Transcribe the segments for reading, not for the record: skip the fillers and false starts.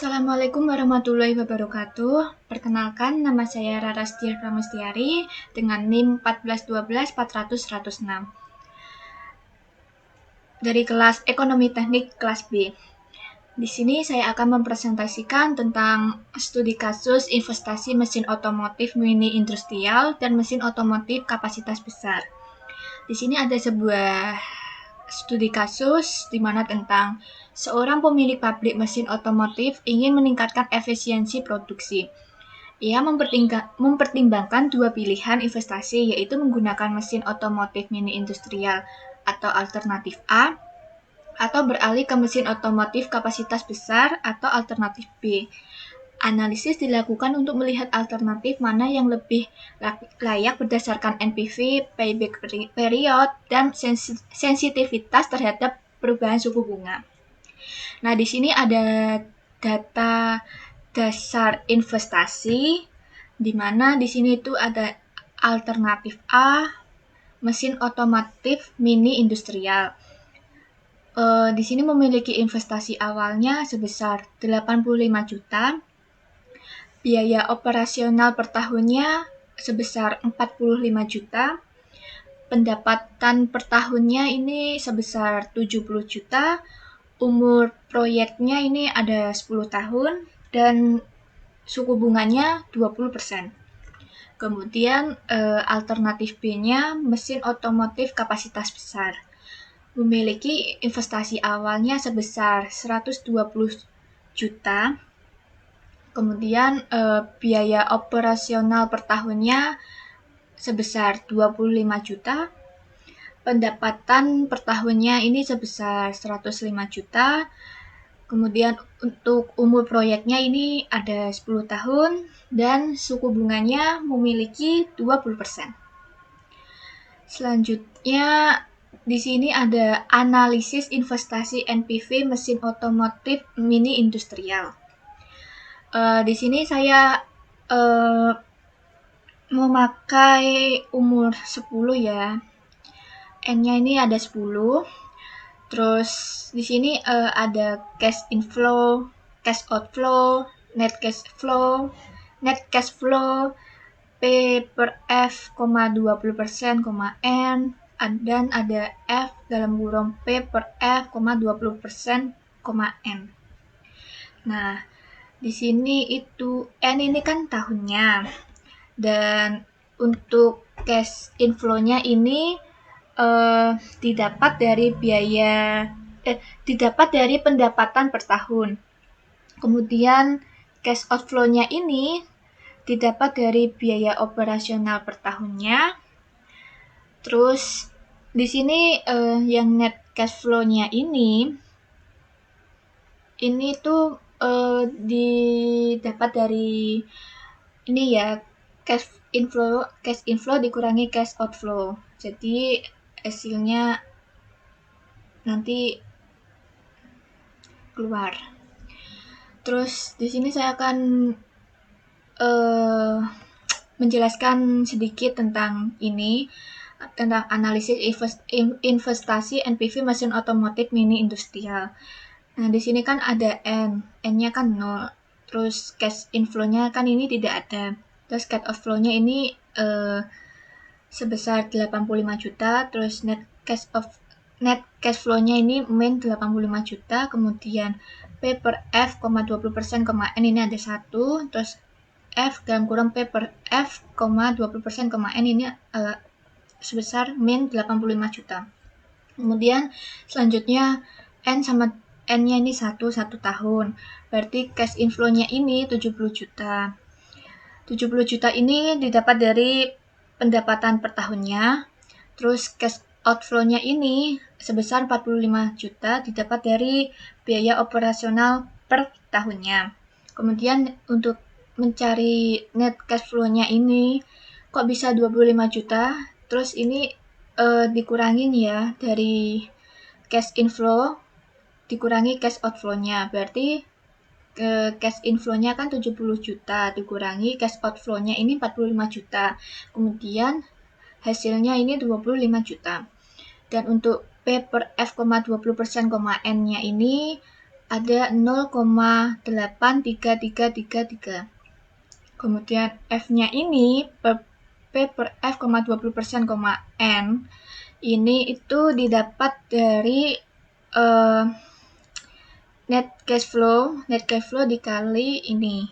Assalamualaikum warahmatullahi wabarakatuh. Perkenalkan, nama saya Rarastia Pramustiari dengan NIM 1412400-106 dari kelas Ekonomi Teknik kelas B. Di sini saya akan mempresentasikan tentang studi kasus investasi mesin otomotif mini industrial dan mesin otomotif kapasitas besar. Di sini ada sebuah studi kasus di mana tentang seorang pemilik pabrik mesin otomotif ingin meningkatkan efisiensi produksi. Ia mempertimbangkan dua pilihan investasi, yaitu menggunakan mesin otomotif mini industrial atau alternatif A, atau beralih ke mesin otomotif kapasitas besar atau alternatif B. Analisis dilakukan untuk melihat alternatif mana yang lebih layak berdasarkan NPV, payback period, dan sensitivitas terhadap perubahan suku bunga. Nah, di sini ada data dasar investasi, di mana di sini itu ada alternatif A, mesin otomotif mini industrial. Di sini memiliki investasi awalnya sebesar 85 juta, biaya operasional per tahunnya sebesar 45 juta, pendapatan per tahunnya ini sebesar 70 juta, umur proyeknya ini ada 10 tahun, dan suku bunganya 20%. Kemudian alternatif B-nya mesin otomotif kapasitas besar. Memiliki investasi awalnya sebesar 120 juta, kemudian biaya operasional per tahunnya sebesar 25 juta, pendapatan per tahunnya ini sebesar 105 juta, kemudian untuk umur proyeknya ini ada 10 tahun, dan suku bunganya memiliki 20%. Selanjutnya, di sini ada analisis investasi NPV mesin otomotif mini industrial. Di sini saya memakai umur 10 ya. N-nya ini ada 10. Terus di sini ada cash inflow, cash outflow, net cash flow, P per F, 20%, N, dan ada F dalam kurung P per F, 20%, N. Nah, di sini itu N ini kan tahunnya, dan untuk cash inflow-nya ini didapat dari pendapatan per tahun. Kemudian cash outflow-nya ini didapat dari biaya operasional per tahunnya. Terus di sini yang net cash flow-nya ini tuh didapat dari ini ya, cash inflow dikurangi cash outflow. Jadi hasilnya nanti keluar. Terus di sini saya akan menjelaskan sedikit tentang analisis investasi NPV mesin otomotif mini industrial. Nah, di sini kan ada N-nya kan 0. Terus cash inflow-nya kan ini tidak ada. Terus cash outflow-nya ini sebesar 85 juta, terus net cash flow-nya ini min 85 juta, kemudian P per F, 20%, N ini ada 1, terus F dalam kurung P per F, 20%, N ini sebesar min 85 juta. Kemudian selanjutnya N-nya ini 1 tahun, berarti cash inflow-nya ini 70 juta. 70 juta ini didapat dari pendapatan per tahunnya. Terus cash outflow-nya ini sebesar 45 juta didapat dari biaya operasional per tahunnya. Kemudian untuk mencari net cash flow-nya ini kok bisa 25 juta? Terus ini dikurangin ya dari cash inflow dikurangi cash outflow-nya. Berarti cash inflow-nya kan 70 juta dikurangi cash outflow-nya ini 45 juta. Kemudian hasilnya ini 25 juta. Dan untuk P per F, 20%, N-nya ini ada 0,83333. Kemudian F-nya ini P per F, 20%, N ini itu didapat dari net cash flow dikali ini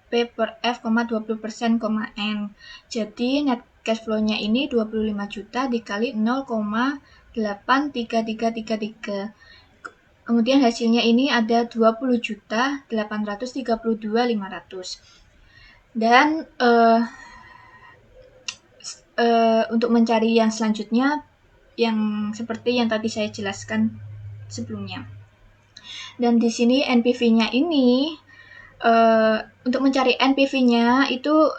P per F, 20%, N. Jadi net cash flow-nya ini 25 juta dikali 0,83333. Kemudian hasilnya ini ada 20.832.500. Dan untuk mencari yang selanjutnya, yang seperti yang tadi saya jelaskan sebelumnya. Dan di sini NPV-nya ini, untuk mencari NPV-nya itu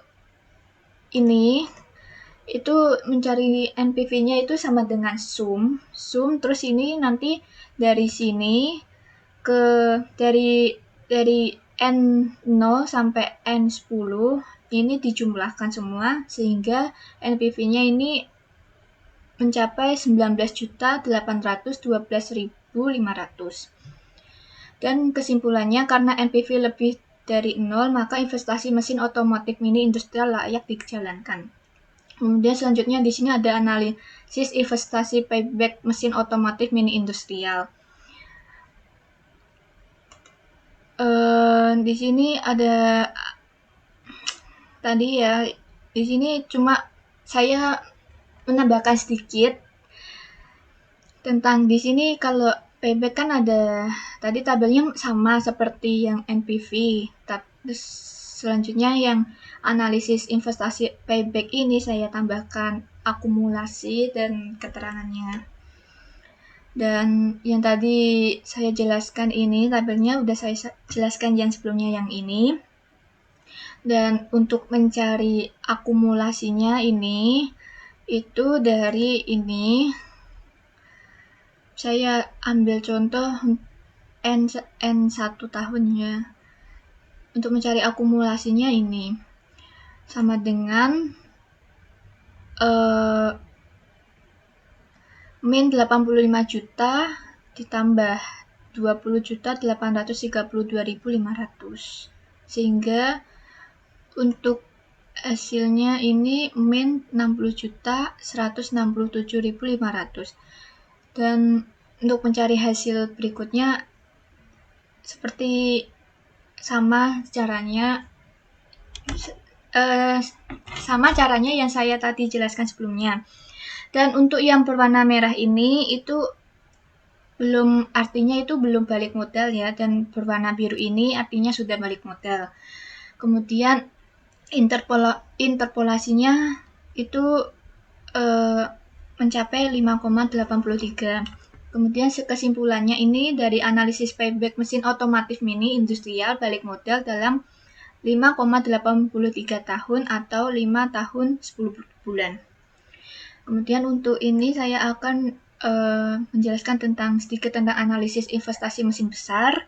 mencari NPV-nya itu sama dengan sum, terus ini nanti dari sini dari N0 sampai N10 ini dijumlahkan semua sehingga NPV-nya ini mencapai 19.812.500. Dan kesimpulannya, karena NPV lebih dari 0, maka investasi mesin otomotif mini industrial layak dijalankan. Kemudian selanjutnya di sini ada analisis investasi payback mesin otomotif mini industrial. Di sini ada tadi ya, di sini cuma saya menambahkan sedikit tentang di sini. Kalau payback kan ada tadi tabelnya sama seperti yang NPV. Terus selanjutnya yang analisis investasi payback ini saya tambahkan akumulasi dan keterangannya. Dan yang tadi saya jelaskan ini tabelnya udah saya jelaskan yang sebelumnya yang ini. Dan untuk mencari akumulasinya ini itu dari ini saya ambil contoh N1 tahunnya. Untuk mencari akumulasinya ini sama dengan min 85 juta ditambah 20.832.500, sehingga untuk hasilnya ini min 60.167.500. Dan untuk mencari hasil berikutnya seperti sama caranya yang saya tadi jelaskan sebelumnya. Dan untuk yang berwarna merah ini itu artinya itu belum balik modal ya, dan berwarna biru ini artinya sudah balik modal. Kemudian interpolasinya itu mencapai 5,83. Kemudian kesimpulannya ini dari analisis payback mesin otomotif mini industrial balik modal dalam 5,83 tahun atau 5 tahun 10 bulan. Kemudian untuk ini saya akan menjelaskan sedikit tentang analisis investasi mesin besar.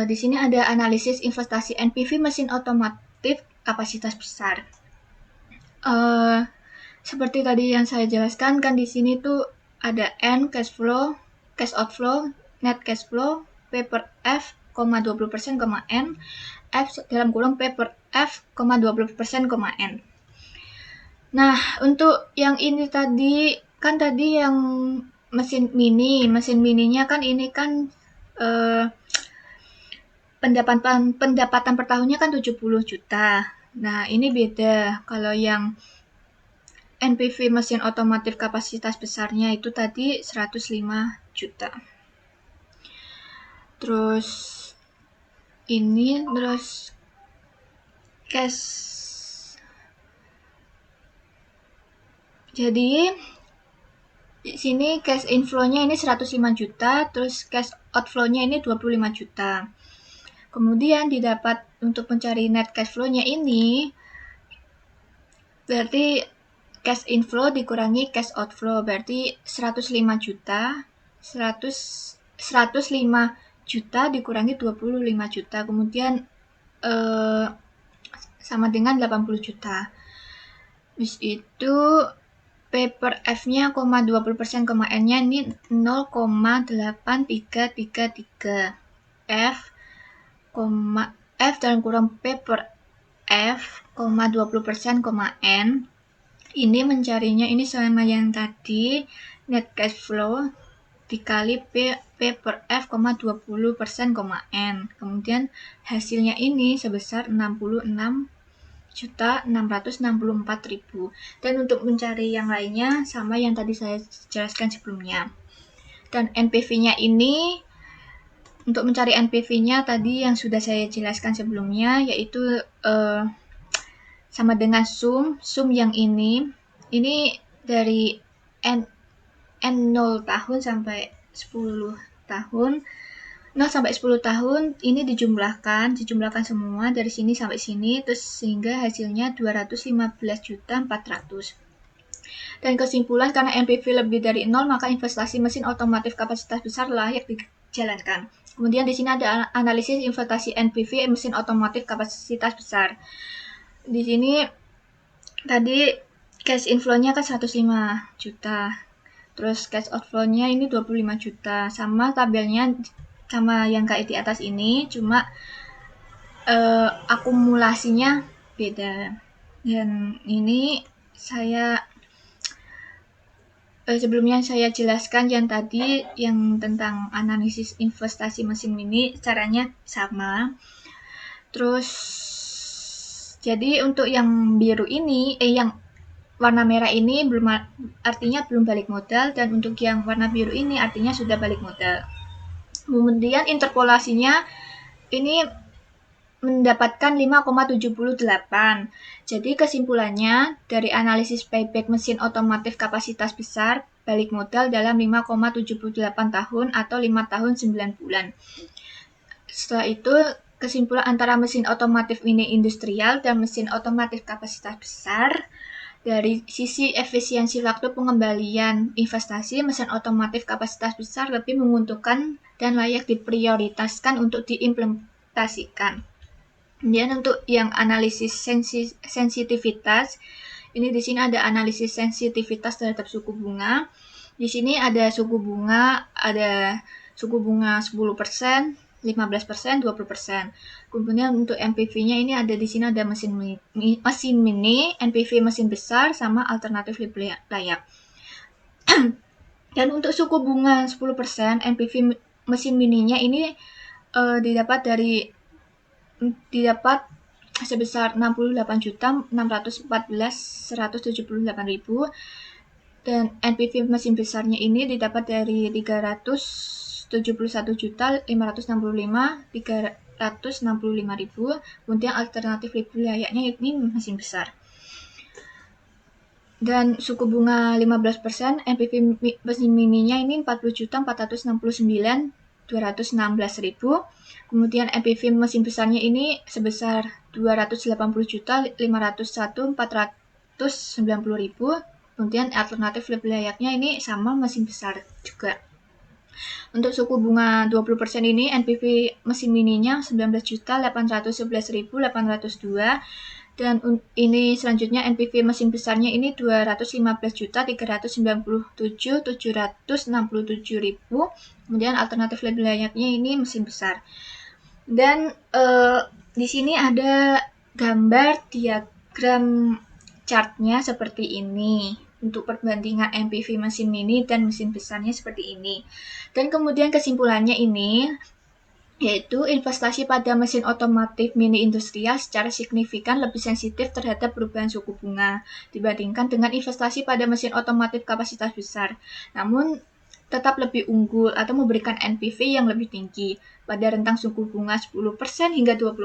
Di sini ada analisis investasi NPV mesin otomotif kapasitas besar. Seperti tadi yang saya jelaskan kan di sini tuh ada N cash flow, cash outflow, net cash flow, P per F, 20%, N, F dalam kurung P per F, 20%, N. Nah, untuk yang ini tadi kan tadi yang mesin mininya kan ini kan pendapatan per tahunnya kan 70 juta. Nah, ini beda. Kalau yang NPV mesin otomotif kapasitas besarnya itu tadi 105 juta. Terus ini cash. Jadi di sini cash inflow-nya ini 105 juta, terus cash outflow-nya ini 25 juta. Kemudian didapat untuk mencari net cash flow-nya ini berarti cash inflow dikurangi cash outflow, berarti 105 juta dikurangi 25 juta, kemudian sama dengan 80 juta. Habis itu P per F-nya, 20%, N-nya ini 0,8333. F dalam kurung P per F, 20%, N. Ini mencarinya ini sama yang tadi, net cash flow dikali P per F, 20%, N. Kemudian hasilnya ini sebesar 66.664.000. Dan untuk mencari yang lainnya sama yang tadi saya jelaskan sebelumnya. Dan NPV-nya ini, untuk mencari NPV-nya tadi yang sudah saya jelaskan sebelumnya, yaitu sama dengan sum yang ini dari N0 tahun sampai 10 tahun. 0 sampai 10 tahun ini dijumlahkan semua dari sini sampai sini, terus sehingga hasilnya 215.400.000. Dan kesimpulan, karena NPV lebih dari 0, maka investasi mesin otomotif kapasitas besar layak dijalankan. Kemudian di sini ada analisis investasi NPV mesin otomotif kapasitas besar. Di sini tadi cash inflow-nya kan 105 juta. Terus cash outflow-nya ini 25 juta. Sama tabelnya sama yang kayak di atas ini, cuma akumulasinya beda. Dan ini sebelumnya saya jelaskan yang tadi yang tentang analisis investasi mesin mini, caranya sama. Terus jadi untuk yang biru ini, yang warna merah ini artinya belum balik modal, dan untuk yang warna biru ini artinya sudah balik modal. Kemudian interpolasinya ini mendapatkan 5,78. Jadi kesimpulannya dari analisis payback mesin otomotif kapasitas besar balik modal dalam 5,78 tahun atau 5 tahun 9 bulan. Setelah itu kesimpulan antara mesin otomotif mini industrial dan mesin otomotif kapasitas besar. Dari sisi efisiensi waktu pengembalian investasi, mesin otomotif kapasitas besar lebih menguntungkan dan layak diprioritaskan untuk diimplementasikan. Kemudian untuk yang analisis sensitivitas, ini di sini ada analisis sensitivitas terhadap suku bunga. Di sini ada suku bunga 10%, 15%, 20%. Kemudian untuk NPV-nya ini ada di sini ada mesin mini, NPV mesin besar, sama alternatif lebih layak. Dan untuk suku bunga 10%, NPV mesin mininya ini didapat sebesar 68.614.178.000, dan NPV mesin besarnya ini didapat dari 371.565.365.000. Kemudian alternatif lebih layaknya ini mesin besar. Dan suku bunga 15%, NPV mesin mininya ini 40.469.216.000. Kemudian NPV mesin besarnya ini sebesar 280.501.490.000. Kemudian alternatif lebih layaknya ini sama mesin besar juga. Untuk suku bunga 20% ini NPV mesin mininya 19.811.802, dan ini selanjutnya NPV mesin besarnya ini 215.397.767.000. Kemudian alternatif lebih layaknya ini mesin besar. Dan di sini ada gambar diagram chartnya seperti ini. Untuk perbandingan NPV mesin mini dan mesin besarnya seperti ini. Dan kemudian kesimpulannya ini, yaitu investasi pada mesin otomotif mini industrial secara signifikan lebih sensitif terhadap perubahan suku bunga dibandingkan dengan investasi pada mesin otomotif kapasitas besar. Namun tetap lebih unggul atau memberikan NPV yang lebih tinggi pada rentang suku bunga 10% hingga 20%.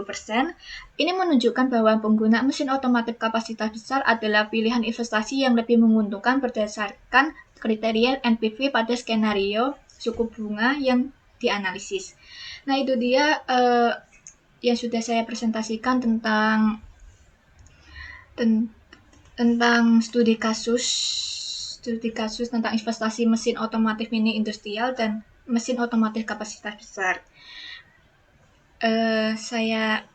Ini menunjukkan bahwa pengguna mesin otomotif kapasitas besar adalah pilihan investasi yang lebih menguntungkan berdasarkan kriteria NPV pada skenario suku bunga yang dianalisis. Nah, itu dia yang sudah saya presentasikan tentang studi kasus tentang investasi mesin otomotif mini industrial dan mesin otomotif kapasitas besar. Saya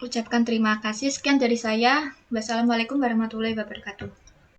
ucapkan terima kasih. Sekian dari saya. Wassalamualaikum warahmatullahi wabarakatuh.